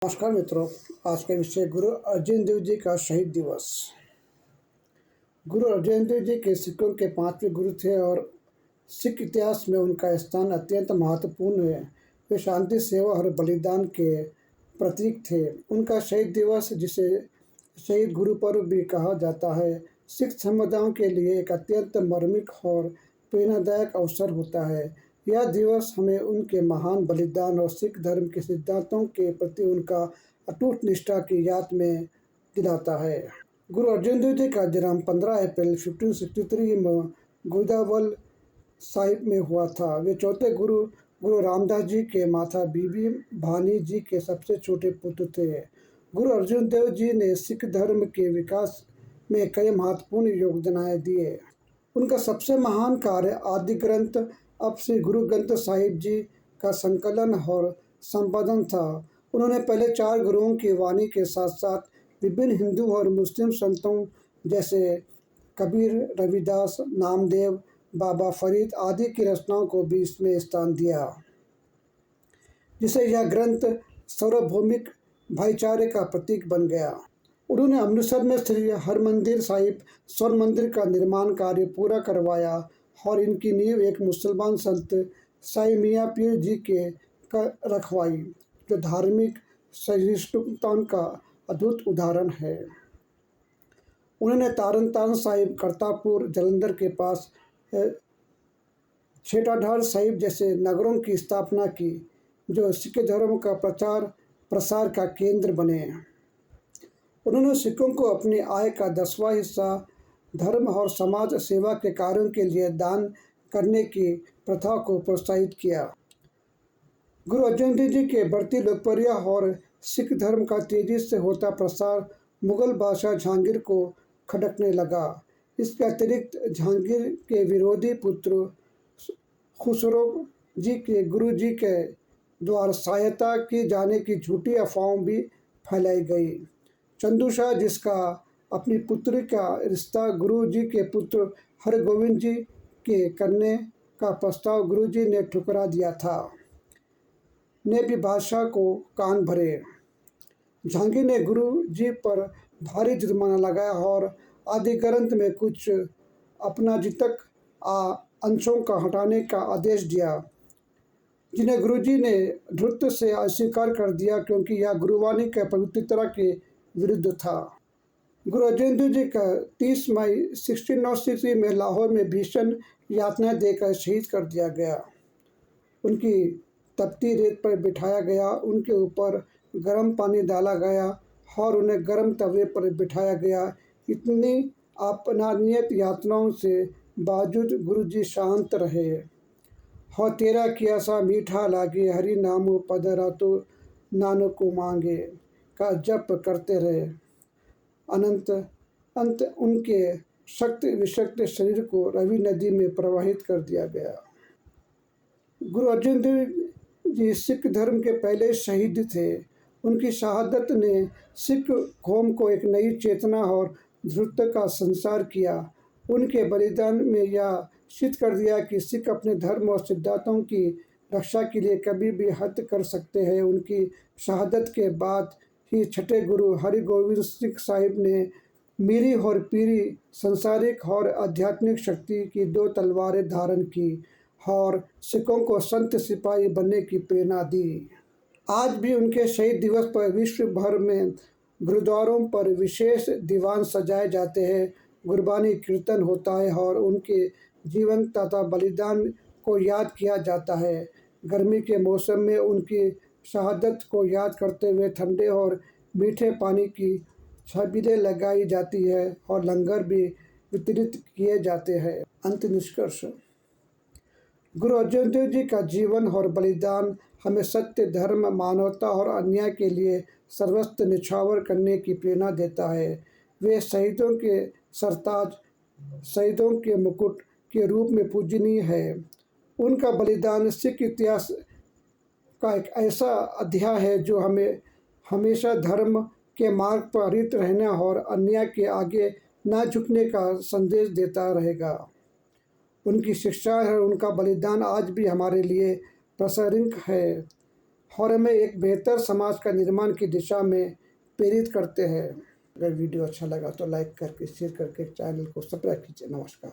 नमस्कार मित्रों। आज का विषय गुरु अर्जन देव जी का शहीद दिवस। गुरु अर्जन देव जी के सिखों के पांचवें गुरु थे और सिख इतिहास में उनका स्थान अत्यंत महत्वपूर्ण है। वे शांति, सेवा और बलिदान के प्रतीक थे। उनका शहीद दिवस, जिसे शहीद गुरु पर्व भी कहा जाता है, सिख समुदायों के लिए एक अत्यंत मार्मिक और प्रेरणादायक अवसर होता है। यह दिवस हमें उनके महान बलिदान और सिख धर्म के सिद्धांतों के प्रति उनका अटूट निष्ठा की याद में दिलाता है। गुरु अर्जन देव जी का जन्म 15 अप्रैल 1563 में गोदावल साहिब में हुआ था। वे चौथे गुरु गुरु रामदास जी के माता बीबी भानी जी के सबसे छोटे पुत्र थे। गुरु अर्जन देव जी ने सिख धर्म के विकास में कई महत्वपूर्ण योगदान दिए। उनका सबसे महान कार्य आदि ग्रंथ अब श्री गुरु ग्रंथ साहिब जी का संकलन और संपादन था। उन्होंने पहले 4 गुरुओं की वाणी के साथ साथ विभिन्न हिंदू और मुस्लिम संतों जैसे कबीर, रविदास, नामदेव, बाबा फरीद आदि की रचनाओं को भी इसमें स्थान दिया, जिससे यह ग्रंथ सार्वभौमिक भाईचारे का प्रतीक बन गया। उन्होंने अमृतसर में श्री हरमंदिर साहिब स्वर्ण मंदिर का निर्माण कार्य पूरा करवाया और इनकी नींव एक मुसलमान संत साई मियाँ पीर जी के रखवाई, जो धार्मिक सहिष्णुता का अद्भुत उदाहरण है। उन्होंने तारण साहिब, करतारपुर, जलंधर के पास छेटाढाल साहिब जैसे नगरों की स्थापना की, जो सिख धर्म का प्रचार प्रसार का केंद्र बने। उन्होंने सिखों को अपनी आय का 10वां हिस्सा धर्म और समाज सेवा के कार्यों के लिए दान करने की प्रथा को प्रोत्साहित किया। गुरु अर्जन देव जी के बढ़ती लोकप्रियता और सिख धर्म का तेजी से होता प्रसार मुगल बादशाह जहांगीर को खटकने लगा। इसके अतिरिक्त जहांगीर के विरोधी पुत्र खुसरो जी के गुरु जी के द्वारा सहायता की जाने की झूठी अफवाहों भी फैलाई गई। चंदू शाह, जिसका अपनी पुत्री का रिश्ता गुरु जी के पुत्र हरगोविंद जी के करने का प्रस्ताव गुरु जी ने ठुकरा दिया था, ने भी बादशाह को कान भरे। जहांगीर ने गुरु जी पर भारी जुर्माना लगाया और आदि ग्रंथ में कुछ अपराजितक अंशों का हटाने का आदेश दिया, जिन्हें गुरु जी ने ध्रुत से अस्वीकार कर दिया, क्योंकि यह गुरुवाणी के पवित्रता के विरुद्ध था। गुरु अर्जन देव जी का 30 मई 1606 में लाहौर में भीषण यातनाएं देकर शहीद कर दिया गया। उनकी तपती रेत पर बिठाया गया, उनके ऊपर गर्म पानी डाला गया और उन्हें गर्म तवे पर बिठाया गया। इतनी अपमाननीय यातनाओं से बावजूद गुरु जी शांत रहे और तेरा किया सा मीठा लागे, हरि नाम पदरातो नानक को मांगे का जप करते रहे। अंत उनके शक्त विषक्त शरीर को रवि नदी में प्रवाहित कर दिया गया। गुरु अर्जन देव जी सिख धर्म के पहले शहीद थे। उनकी शहादत ने सिख कौम को एक नई चेतना और ध्रुवता का संचार किया। उनके बलिदान में यह सिद्ध कर दिया कि सिख अपने धर्म और सिद्धांतों की रक्षा के लिए कभी भी हद कर सकते हैं। उनकी शहादत के बाद ही छठे गुरु हरगोविंद सिंह साहिब ने मीरी और पीरी सांसारिक और आध्यात्मिक शक्ति की 2 तलवारें धारण की और सिखों को संत सिपाही बनने की प्रेरणा दी। आज भी उनके शहीद दिवस पर विश्व भर में गुरुद्वारों पर विशेष दीवान सजाए जाते हैं, गुरबानी कीर्तन होता है और उनके जीवन तथा बलिदान को याद किया जाता है। गर्मी के मौसम में उनकी शहादत को याद करते हुए ठंडे और मीठे पानी की छबीलें लगाई जाती है और लंगर भी वितरित किए जाते हैं। अंत निष्कर्ष, गुरु अर्जन देव जी का जीवन और बलिदान हमें सत्य, धर्म, मानवता और अन्याय के लिए सर्वस्व निछावर करने की प्रेरणा देता है। वे शहीदों के सरताज, शहीदों के मुकुट के रूप में पूजनीय है। उनका बलिदान सिख इतिहास का एक ऐसा अध्याय है जो हमें हमेशा धर्म के मार्ग पर अडिग रहने और अन्याय के आगे न झुकने का संदेश देता रहेगा। उनकी शिक्षा और उनका बलिदान आज भी हमारे लिए प्रासंगिक है और हमें एक बेहतर समाज का निर्माण की दिशा में प्रेरित करते हैं। अगर वीडियो अच्छा लगा तो लाइक करके, शेयर करके चैनल को सब्सक्राइब कीजिए। नमस्कार।